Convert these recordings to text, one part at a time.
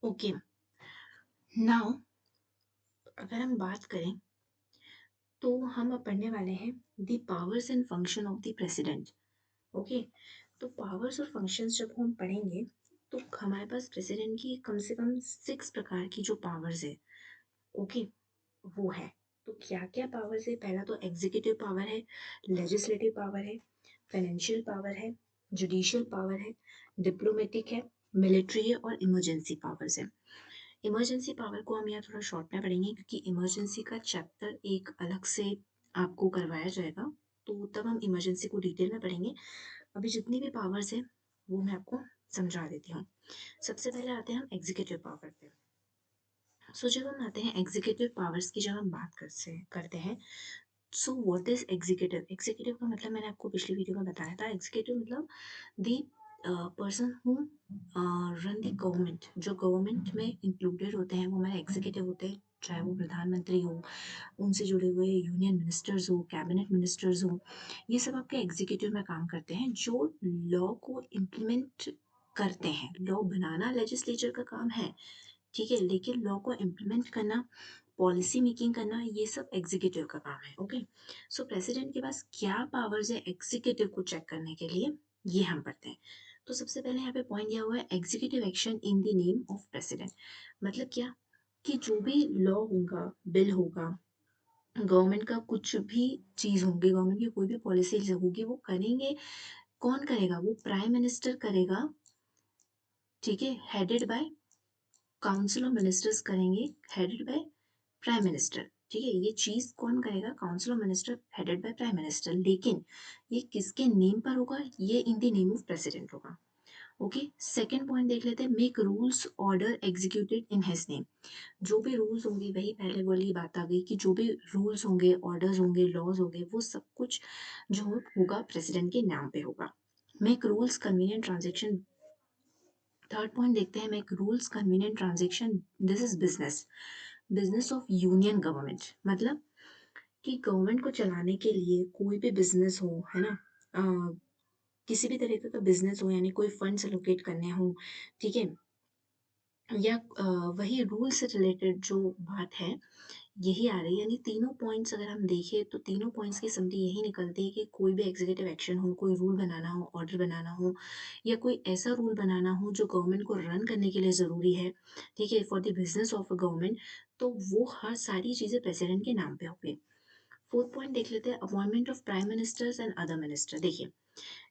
Okay, now अगर हम बात करें तो हम अब पढ़ने वाले हैं the powers and function of the president. Okay, तो पावर्स और फंक्शंस जब हम पढ़ेंगे तो हमारे पास प्रेसिडेंट की कम से कम 6 प्रकार की जो पावर्स है, ओके, वो है। तो क्या क्या पावर्स है? पहला तो एग्जीक्यूटिव पावर है, लेजिस्लेटिव पावर है, फाइनेंशियल पावर है, जुडिशियल पावर है, डिप्लोमेटिक है, मिलिट्री है और इमरजेंसी पावर्स है। इमरजेंसी पावर को हम यहाँ थोड़ा शॉर्ट में पढ़ेंगे क्योंकि इमरजेंसी का चैप्टर एक अलग से आपको करवाया जाएगा, तो तब हम इमरजेंसी को डिटेल में पढ़ेंगे। अभी जितनी भी पावर्स है वो मैं आपको समझा देती हूँ। सबसे पहले आते हैं हम एग्जीक्यूटिव पावर पे। सो जब हम आते हैं एग्जीक्यूटिव पावर्स की, जब हम बात करते हैं, so what is executive? Executive का मतलब मैंने आपको पिछली वीडियो में बताया था। एग्जीक्यूटिव मतलब the person who run the government, जो गवर्नमेंट में इंक्लूडेड होते हैं वो हमारे एग्जीक्यूटिव होते हैं, चाहे वो प्रधानमंत्री हो, उनसे जुड़े हुए यूनियन मिनिस्टर्स हो, कैबिनेट मिनिस्टर्स हो, ये सब आपके एग्जीक्यूटिव में काम करते हैं, जो लॉ को इम्प्लीमेंट करते हैं। लॉ बनाना लेजिस्लेचर का काम है, ठीक है, लेकिन लॉ को इम्प्लीमेंट करना, पॉलिसी मेकिंग करना, ये सब एग्जीक्यूटिव का काम है। ओके, सो प्रेसिडेंट के पास क्या पावर्स है एग्जीक्यूटिव को चेक करने के लिए, ये हम पढ़ते हैं। तो सबसे पहले यहाँ पे पॉइंट दिया हुआ है executive action in the name of president. मतलब क्या कि जो भी लॉ होगा, बिल होगा, गवर्नमेंट का कुछ भी चीज होंगी, गवर्नमेंट की कोई भी पॉलिसी होगी, वो करेंगे, कौन करेगा? वो प्राइम मिनिस्टर करेगा, ठीक है, headed by council of ministers करेंगे, हेडेड बाय प्राइम मिनिस्टर। ठीक है, ये चीज कौन करेगा? Council of minister headed by prime minister. लेकिन ये किसके नेम पर होगा? ये in the name of president होगा। ओके, सेकंड पॉइंट देख लेते हैं, make rules order executed in his name. जो भी रूल्स होंगे, वही पहले वाली बात आ गई कि जो भी रूल्स होंगे, ऑर्डर्स होंगे, लॉज होंगे, वो सब कुछ जो होगा प्रेसिडेंट के नाम पे होगा। Make rules convenient transaction. Third point देखते हैं, make rules convenient transaction, this is business, business of union government. मतलब कि गवर्नमेंट को चलाने के लिए कोई भी बिजनेस हो, है ना, किसी भी तरीके का बिजनेस हो, यानी कोई फंड्स एलोकेट करने हो, ठीक है, या वही रूल से रिलेटेड जो बात है यही आ रही है। यानी तीनों पॉइंट्स अगर हम देखें तो तीनों पॉइंट्स की समरी यही निकलती है कि कोई भी एग्जीक्यूटिव एक्शन हो, कोई रूल बनाना हो, ऑर्डर बनाना हो, या कोई ऐसा रूल बनाना हो जो गवर्नमेंट को रन करने के लिए ज़रूरी है, ठीक है, for the business of a government, तो वो हर सारी चीज़ें प्रेसिडेंट के नाम पे होगी। फोर्थ पॉइंट देख लेते हैं, appointment of prime ministers and other minister. देखिए,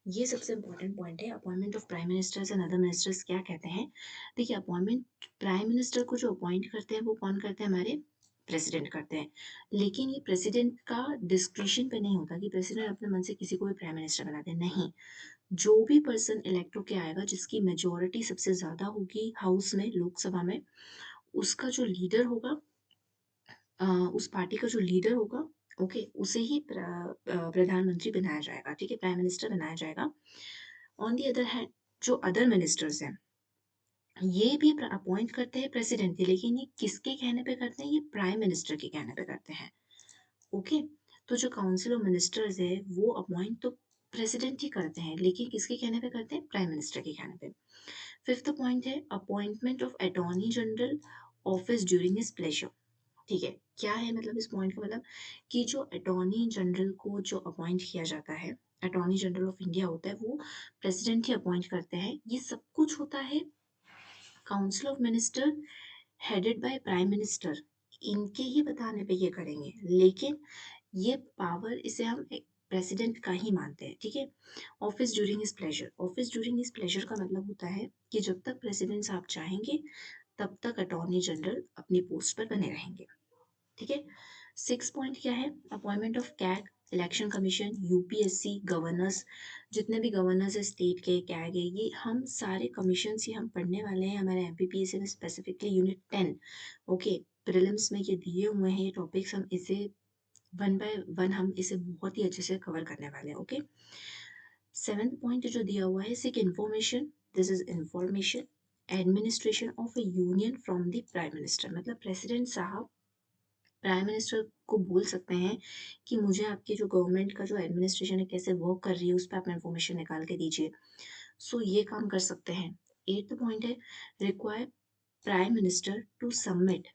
ये सबसे इंपॉर्टेंट पॉइंट है, appointment of prime ministers and other ministers क्या कहते हैं। देखिए, अपॉइंटमेंट प्राइम मिनिस्टर को जो अपॉइंट करते हैं वो कौन करते हैं? हमारे प्रेसिडेंट करते हैं। लेकिन ये प्रेसिडेंट का डिस्क्रिशन पे नहीं होता कि प्रेसिडेंट अपने मन से किसी को भी प्राइम मिनिस्टर बना दे, नहीं। जो भी पर्सन इलेक्ट होके आएगा, जिसकी मेजोरिटी सबसे ज्यादा होगी हाउस में, लोकसभा में, उसका जो लीडर होगा, उस पार्टी का जो लीडर होगा, ओके, उसे ही प्रधानमंत्री बनाया जाएगा, ठीक है, प्राइम मिनिस्टर बनाया जाएगा। ऑन दी अदर हैंड, जो अदर मिनिस्टर्स हैं, ये भी अपॉइंट करते हैं प्रेसिडेंट के, लेकिन ये किसके कहने पे करते हैं? ये प्राइम मिनिस्टर के कहने पे करते हैं। ओके, तो जो काउंसिल ऑफ मिनिस्टर्स है वो अपॉइंट तो प्रेसिडेंट ही करते हैं, लेकिन किसके कहने पे करते हैं? प्राइम मिनिस्टर के कहने पे। फिफ्थ पॉइंट है appointment of attorney general office during his pleasure. ठीक है, क्या है मतलब इस पॉइंट का? मतलब कि जो अटॉर्नी जनरल को जो अपॉइंट किया जाता है, अटॉर्नी जनरल ऑफ इंडिया होता है, वो प्रेसिडेंट ही अपॉइंट करते हैं। ये सब कुछ होता है council of minister headed by prime minister, इनके ही बताने पे ये करेंगे, लेकिन ये पावर, इसे हम प्रेसिडेंट का ही मानते हैं, ठीक है। Office during is pleasure, office during is pleasure का मतलब होता है कि जब तक प्रेसिडेंट साहब चाहेंगे तब तक अटॉर्नी जनरल अपनी पोस्ट पर बने रहेंगे, ठीक है। सिक्स पॉइंट क्या है? Appointment of CAG, election commission, UPSC, governors, जितने भी गवर्नर्स है स्टेट के, कैग है, ये हम सारे कमीशन ही हम पढ़ने वाले हैं हमारे एमपीपीएससी में, स्पेसिफिकली यूनिट 10। ओके, प्रीलिम्स में ये दिए हुए हैं ये टॉपिक्स, हम इसे वन बाय वन हम इसे बहुत ही अच्छे से कवर करने वाले हैं। ओके, सेवेंथ पॉइंट जो दिया हुआ है, seek information, this is information administration of a union from the prime minister. मतलब प्रेसिडेंट साहब प्राइम मिनिस्टर को बोल सकते हैं कि मुझे आपकी जो गवर्नमेंट का जो एडमिनिस्ट्रेशन है कैसे वर्क कर रही है उस पर आप इंफॉर्मेशन निकाल के दीजिए। सो ये काम कर सकते हैं। एट्थ पॉइंट है, require prime minister to submit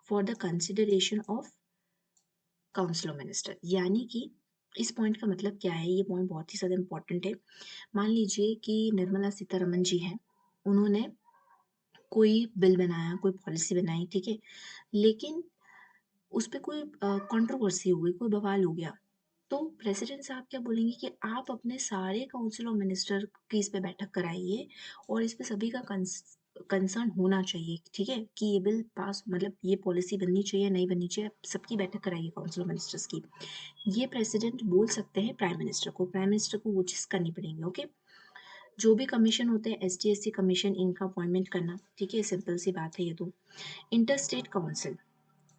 for the consideration of council of minister. यानी कि इस पॉइंट का मतलब क्या है, ये पॉइंट बहुत ही ज़्यादा इंपॉर्टेंट है। मान लीजिए कि निर्मला सीतारमन जी हैं, उन्होंने कोई बिल बनाया, कोई पॉलिसी बनाई, ठीक है, लेकिन उस पे कोई कंट्रोवर्सी हो गई, कोई बवाल हो गया, तो प्रेसिडेंट साहब क्या बोलेंगे कि आप अपने सारे काउंसिल ऑफ मिनिस्टर की इस पे बैठक कराइए और इस पे सभी का कंसर्न होना चाहिए, ठीक है, कि ये बिल पास, मतलब ये पॉलिसी बननी चाहिए, नहीं बननी चाहिए, आप सबकी बैठक कराइए काउंसिल ऑफ मिनिस्टर्स की। ये प्रेसिडेंट बोल सकते हैं प्राइम मिनिस्टर को, प्राइम मिनिस्टर को वो चीज़ करनी पड़ेगी। ओके, जो भी कमीशन होते हैं, ST SC कमीशन, इनका अपॉइंटमेंट करना, ठीक है, सिंपल सी बात है ये तो। इंटर स्टेट काउंसिल,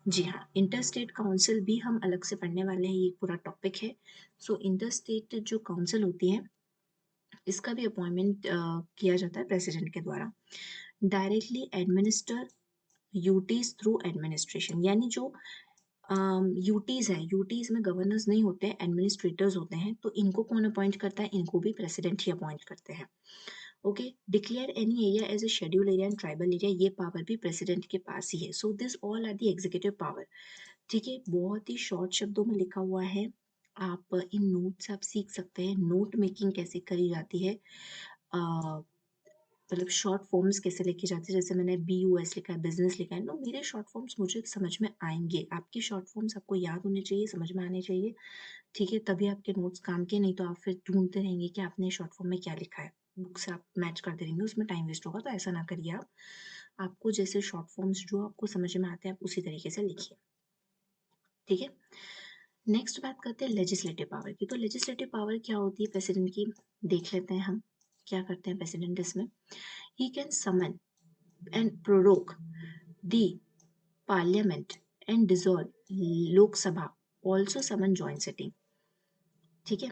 जी हाँ, इंटर स्टेट काउंसिल भी हम अलग से पढ़ने वाले हैं, ये पूरा टॉपिक है। सो इंटर स्टेट जो काउंसिल होती है, इसका भी अपॉइंटमेंट किया जाता है प्रेसिडेंट के द्वारा। Directly administer UTs through administration, यानी जो यूटीज है, यूटीज में गवर्नर्स नहीं होते हैं, एडमिनिस्ट्रेटर्स होते हैं, तो इनको कौन अपॉइंट करता है, इनको भी प्रेसिडेंट ही अपॉइंट करते हैं। Okay, declare any area as a schedule area and tribal area, ये पावर भी प्रेसिडेंट के पास ही है। So this all are the executive power, ठीक है, बहुत ही शॉर्ट शब्दों में लिखा हुआ है, आप इन नोट से आप सीख सकते हैं नोट मेकिंग कैसे करी जाती है, मतलब शॉर्ट फॉर्म्स कैसे लिखी जाती है। जैसे मैंने BUS लिखा है, बिजनेस लिखा है, नो मेरे शॉर्ट फॉर्म्स मुझे समझ में आएंगे, आपकी शॉर्ट फॉर्म्स आपको याद होने चाहिए, समझ में आने चाहिए, ठीक है, तभी आपके नोट्स काम के, नहीं तो आप फिर ढूंढते रहेंगे कि आपने शॉर्ट फॉर्म में क्या लिखा है, बुक से आप मैच करते रहेंगे, उसमें टाइम वेस्ट होगा, तो ऐसा ना करिए आप। आपको जैसे शॉर्ट फॉर्म्स जो आपको समझ में आते हैं, आप उसी तरीके से लिखिए, ठीक है। नेक्स्ट बात करते हैं लेजिस्लेटिव पावर की। तो लेजिस्लेटिव पावर क्या होती है प्रेसिडेंट की, देख लेते हैं हम क्या करते हैं प्रेसिडेंट इसमें। He can summon and prorogue the parliament and dissolve Lok Sabha, also summon joint sitting, ठीक है।